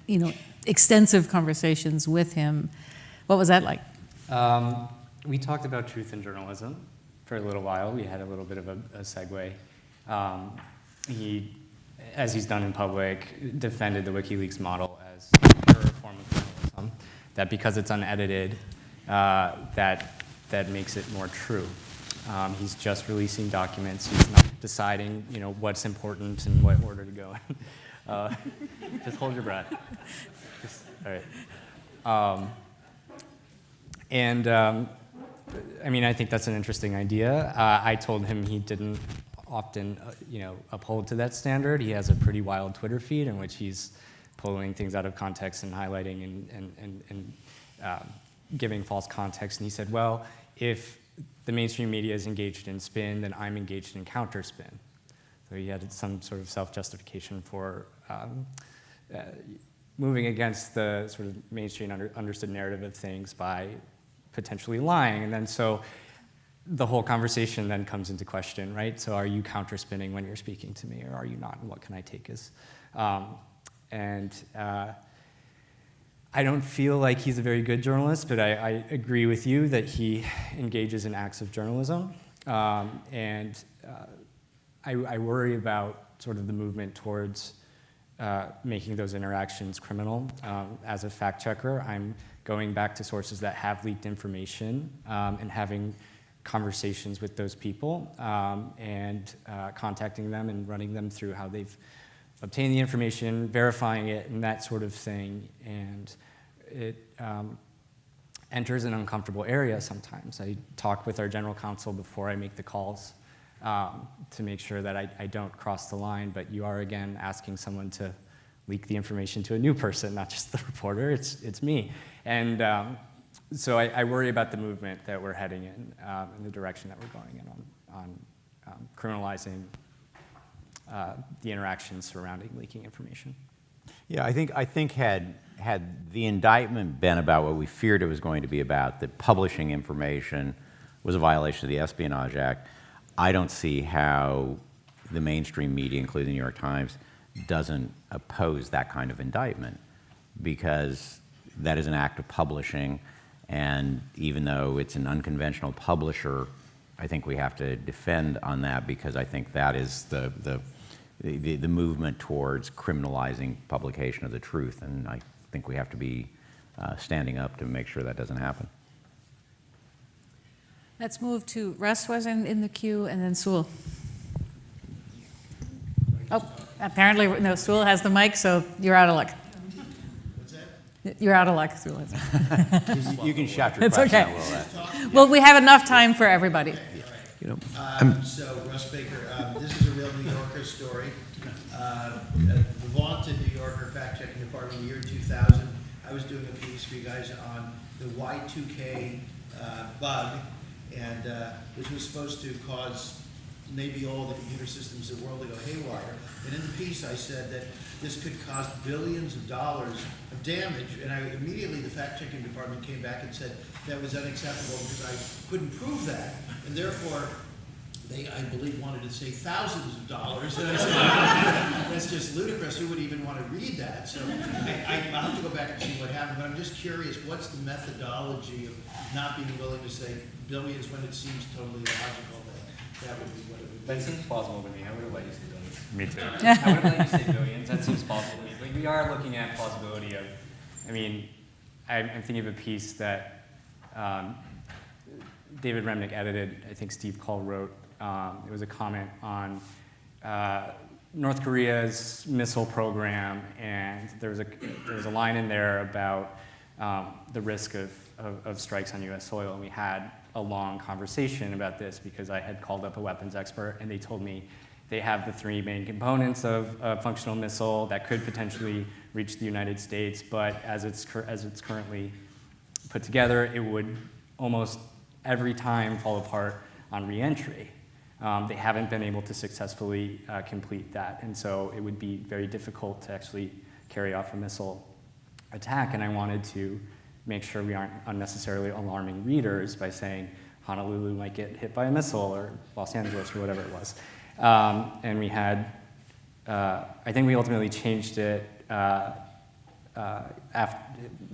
extensive conversations with him. What was that like? We talked about truth in journalism for a little while. We had a little bit of a segue. He, as he's done in public, defended the WikiLeaks model as a pure form of journalism, that because it's unedited, that makes it more true. He's just releasing documents. He's not deciding, what's important and what order to go in. Just hold your breath. All right. I think that's an interesting idea. I told him he didn't often, uphold to that standard. He has a pretty wild Twitter feed in which he's pulling things out of context and highlighting and giving false context. And he said, well, if the mainstream media is engaged in spin, then I'm engaged in counter spin. So he had some sort of self-justification for moving against the sort of mainstream understood narrative of things by potentially lying. And then so the whole conversation then comes into question, right? So are you counter-spinning when you're speaking to me, or are you not? And what can I take as? I don't feel like he's a very good journalist, but I agree with you that he engages in acts of journalism. I worry about sort of the movement towards making those interactions criminal. As a fact checker, I'm going back to sources that have leaked information and having conversations with those people and contacting them and running them through how they've obtained the information, verifying it, and that sort of thing. And it enters an uncomfortable area sometimes. I talk with our general counsel before I make the calls to make sure that I don't cross the line, but you are, again, asking someone to leak the information to a new person, not just the reporter, it's me. And so I worry about the movement that we're heading in the direction that we're going in on criminalizing the interactions surrounding leaking information. Yeah, I think had the indictment been about what we feared it was going to be about, that publishing information was a violation of the Espionage Act, I don't see how the mainstream media, including the New York Times, doesn't oppose that kind of indictment, because that is an act of publishing, and even though it's an unconventional publisher, I think we have to defend on that, because I think that is the movement towards criminalizing publication of the truth, and I think we have to be standing up to make sure that doesn't happen. Let's move to, Russ was in the queue, and then Sewell. Oh, apparently, no, Sewell has the mic, so you're out of luck. What's that? You're out of luck, Sewell. You can shout your It's question okay. out, Will. Well, we have enough time for everybody. So, Russ Baker, this is a real New Yorker story. The vaunted New Yorker fact-checking department, year 2000, I was doing a piece for you guys on the Y2K bug, and this was supposed to cause maybe all the computer systems of the world to go haywire. And in the piece, I said that this could cause billions of dollars of damage, and immediately the fact-checking department came back and said that was unacceptable because I couldn't prove that, and therefore they, I believe, wanted to say thousands of dollars. And I said, that's just ludicrous. Who would even want to read that? So I'll have to go back and see what happened. But I'm just curious, what's the methodology of not being willing to say billions when it seems totally logical that that would be what it would be? That seems plausible to me. I would have let you say billions. Me too. I would have let you say billions. That seems plausible to me. Like, we are looking at plausibility of, I mean, I'm thinking of a piece that David Remnick edited, I think Steve Call wrote. It was a comment on North Korea's missile program, and there was a line in there about the risk of strikes on U.S. soil, and we had a long conversation about this because I had called up a weapons expert, and they told me they have the three main components of a functional missile that could potentially reach the United States, but as it's currently put together, it would almost every time fall apart on reentry. They haven't been able to successfully complete that, and so it would be very difficult to actually carry off a missile attack, and I wanted to make sure we aren't unnecessarily alarming readers by saying Honolulu might get hit by a missile, or Los Angeles, or whatever it was. And we had, I think we ultimately changed it after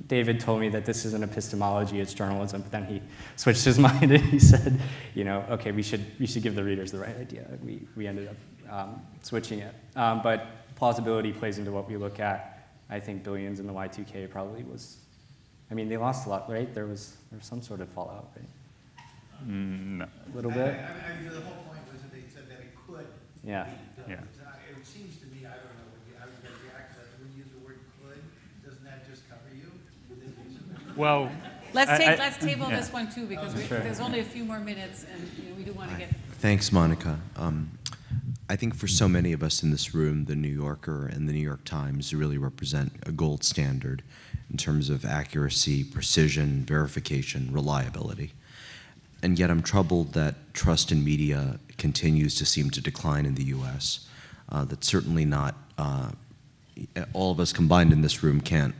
David told me that this isn't epistemology, it's journalism, but then he switched his mind and he said, okay, we should give the readers the right idea. We ended up switching it. But plausibility plays into what we look at. I think billions in the Y2K probably was, I mean, they lost a lot, right? There was some sort of fallout, right? No. A little bit? The whole point was that they said that it could Yeah. be billions. Yeah. And it seems to me, I don't know how you guys react to that. When you use the word could, doesn't that just cover you? Well, Let's table this one too, because Sure. there's only a few more minutes, and we do want to get. Thanks, Monika. I think for so many of us in this room, the New Yorker and the New York Times really represent a gold standard in terms of accuracy, precision, verification, reliability. And yet I'm troubled that trust in media continues to seem to decline in the US. That's certainly not, all of us combined in this room can't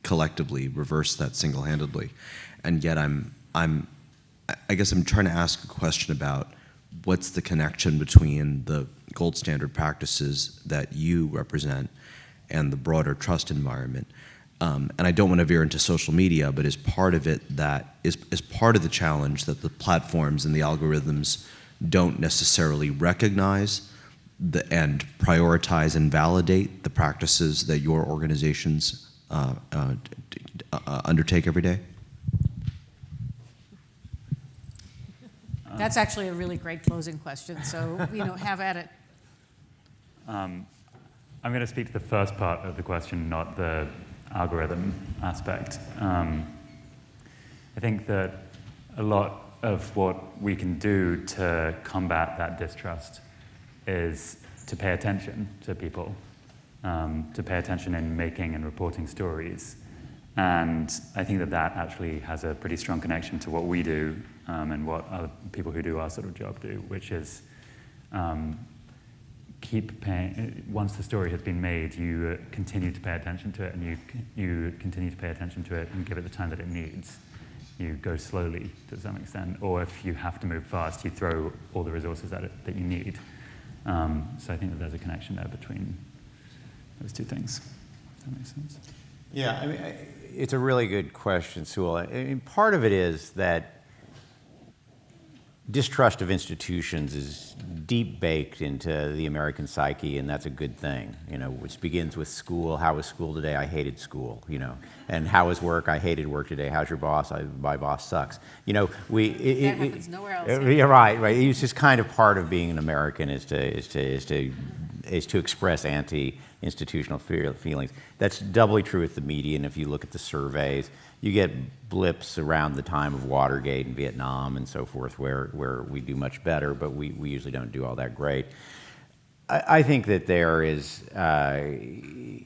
collectively reverse that single-handedly. And yet I guess I'm trying to ask a question about what's the connection between the gold standard practices that you represent and the broader trust environment. And I don't want to veer into social media, but is part of it that is part of the challenge that the platforms and the algorithms don't necessarily recognize and prioritize and validate the practices that your organizations undertake every day? That's actually a really great closing question, so, have at it. I'm going to speak to the first part of the question, not the algorithm aspect. I think that a lot of what we can do to combat that distrust is to pay attention to people, to pay attention in making and reporting stories. And I think that that actually has a pretty strong connection to what we do and what other people who do our sort of job do, which is keep paying. Once the story has been made, you continue to pay attention to it, and you continue to pay attention to it and give it the time that it needs. You go slowly to some extent, or if you have to move fast, you throw all the resources at it that you need. So I think that there's a connection there between those two things. Does that make sense? Yeah, I mean, it's a really good question, Sewell. I mean, part of it is that distrust of institutions is deep baked into the American psyche, and that's a good thing, you know, which begins with school. How was school today? I hated school, you know. And how was work? I hated work today. How's your boss? My boss sucks. You know, that happens nowhere else. You're right. It's just kind of part of being an American is to express anti-institutional feelings. That's doubly true with the media, and if you look at the surveys, you get blips around the time of Watergate and Vietnam and so forth where we do much better, but we usually don't do all that great. I think that there is a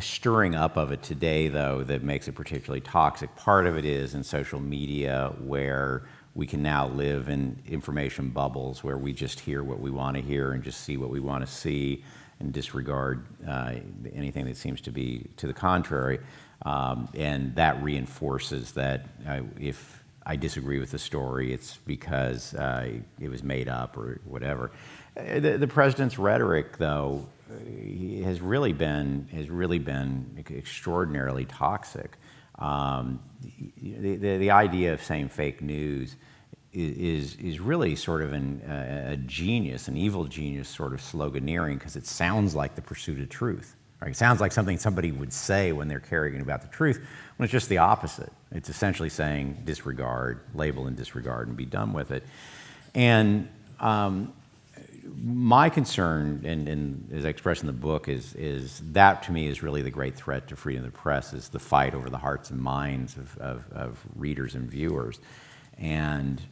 stirring up of it today, though, that makes it particularly toxic. Part of it is in social media, where we can now live in information bubbles where we just hear what we want to hear and just see what we want to see and disregard anything that seems to be to the contrary. And that reinforces that if I disagree with the story, it's because it was made up or whatever. The president's rhetoric, though, has really been extraordinarily toxic. The idea of saying fake news is really sort of a genius, an evil genius sort of sloganeering, because it sounds like the pursuit of truth. Right? It sounds like something somebody would say when they're caring about the truth, when it's just the opposite. It's essentially saying disregard, label and disregard, and be done with it. And my concern, and as I expressed in the book, is that to me is really the great threat to freedom of the press, is the fight over the hearts and minds of readers and viewers. And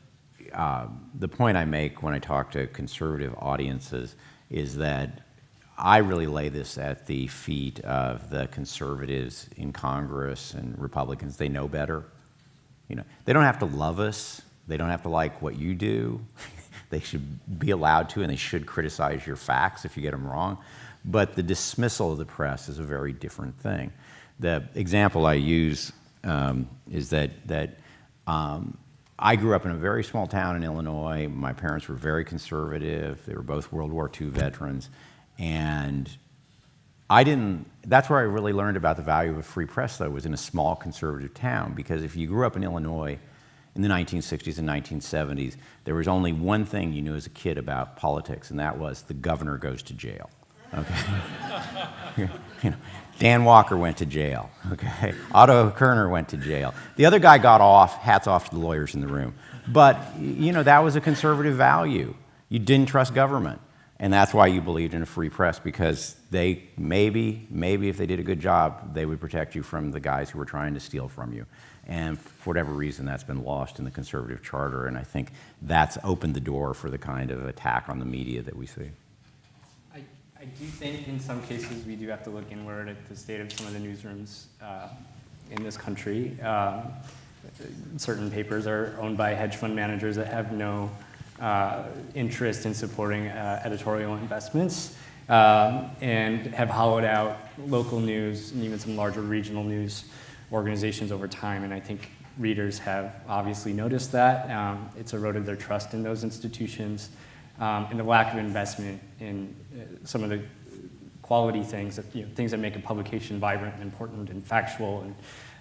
the point I make when I talk to conservative audiences is that I really lay this at the feet of the conservatives in Congress and Republicans. They know better. You know, they don't have to love us. They don't have to like what you do. They should be allowed to, and they should criticize your facts if you get them wrong. But the dismissal of the press is a very different thing. The example I use is that I grew up in a very small town in Illinois. My parents were very conservative. They were both World War II veterans. And that's where I really learned about the value of a free press, though, was in a small conservative town. Because if you grew up in Illinois in the 1960s and 1970s, there was only one thing you knew as a kid about politics, and that was the governor goes to jail. Okay? You know, Dan Walker went to jail. Okay? Otto Kerner went to jail. The other guy got off, hats off to the lawyers in the room. But, you know, that was a conservative value. You didn't trust government. And that's why you believed in a free press, because they maybe if they did a good job, they would protect you from the guys who were trying to steal from you. And for whatever reason, that's been lost in the conservative charter, and I think that's opened the door for the kind of attack on the media that we see. I do think in some cases we do have to look inward at the state of some of the newsrooms in this country. Certain papers are owned by hedge fund managers that have no interest in supporting editorial investments and have hollowed out local news and even some larger regional news organizations over time. And I think readers have obviously noticed that. It's eroded their trust in those institutions, and the lack of investment in some of the quality things, things that make a publication vibrant and important and factual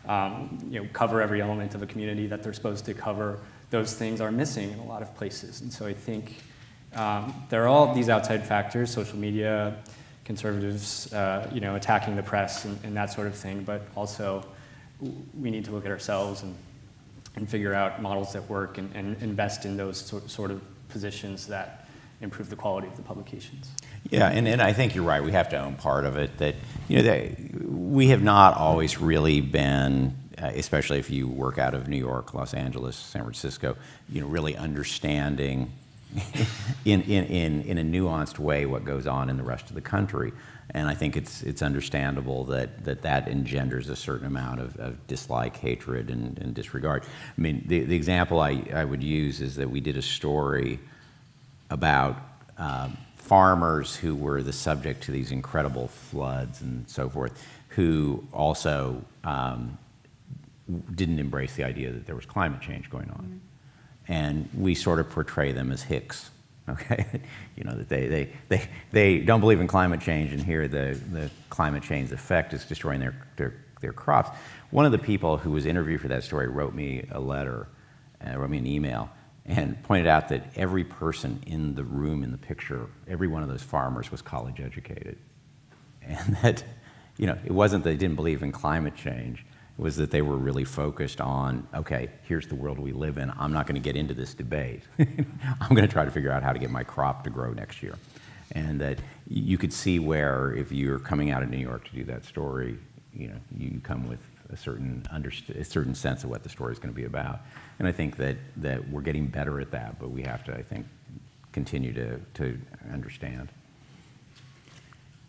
and cover every element of a community that they're supposed to cover. Those things are missing in a lot of places. And so I think there are all these outside factors, social media, conservatives, attacking the press and that sort of thing, but also we need to look at ourselves and figure out models that work and invest in those sort of positions that improve the quality of the publications. Yeah, and I think you're right. We have to own part of it, that we have not always really been, especially if you work out of New York, Los Angeles, San Francisco, really understanding in a nuanced way what goes on in the rest of the country. And I think it's understandable that engenders a certain amount of dislike, hatred, and disregard. I mean, the example I would use is that we did a story about farmers who were the subject to these incredible floods and so forth, who also didn't embrace the idea that there was climate change going on. Mm-hmm. And we sort of portray them as hicks, okay? That they don't believe in climate change, and here the climate change effect is destroying their crops. One of the people who was interviewed for that story wrote me a letter, wrote me an email, and pointed out that every person in the room in the picture, every one of those farmers was college educated. And that, it wasn't that they didn't believe in climate change, it was that they were really focused on, okay, here's the world we live in. I'm not going to get into this debate. I'm going to try to figure out how to get my crop to grow next year. And that you could see where if you're coming out of New York to do that story, you come with a certain sense of what the story is going to be about. And I think that we're getting better at that, but we have to, I think, continue to understand.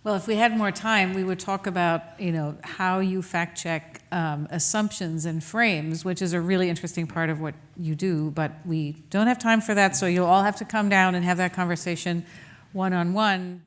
Well, if we had more time, we would talk about, how you fact check assumptions and frames, which is a really interesting part of what you do, but we don't have time for that, so you'll all have to come down and have that conversation one-on-one.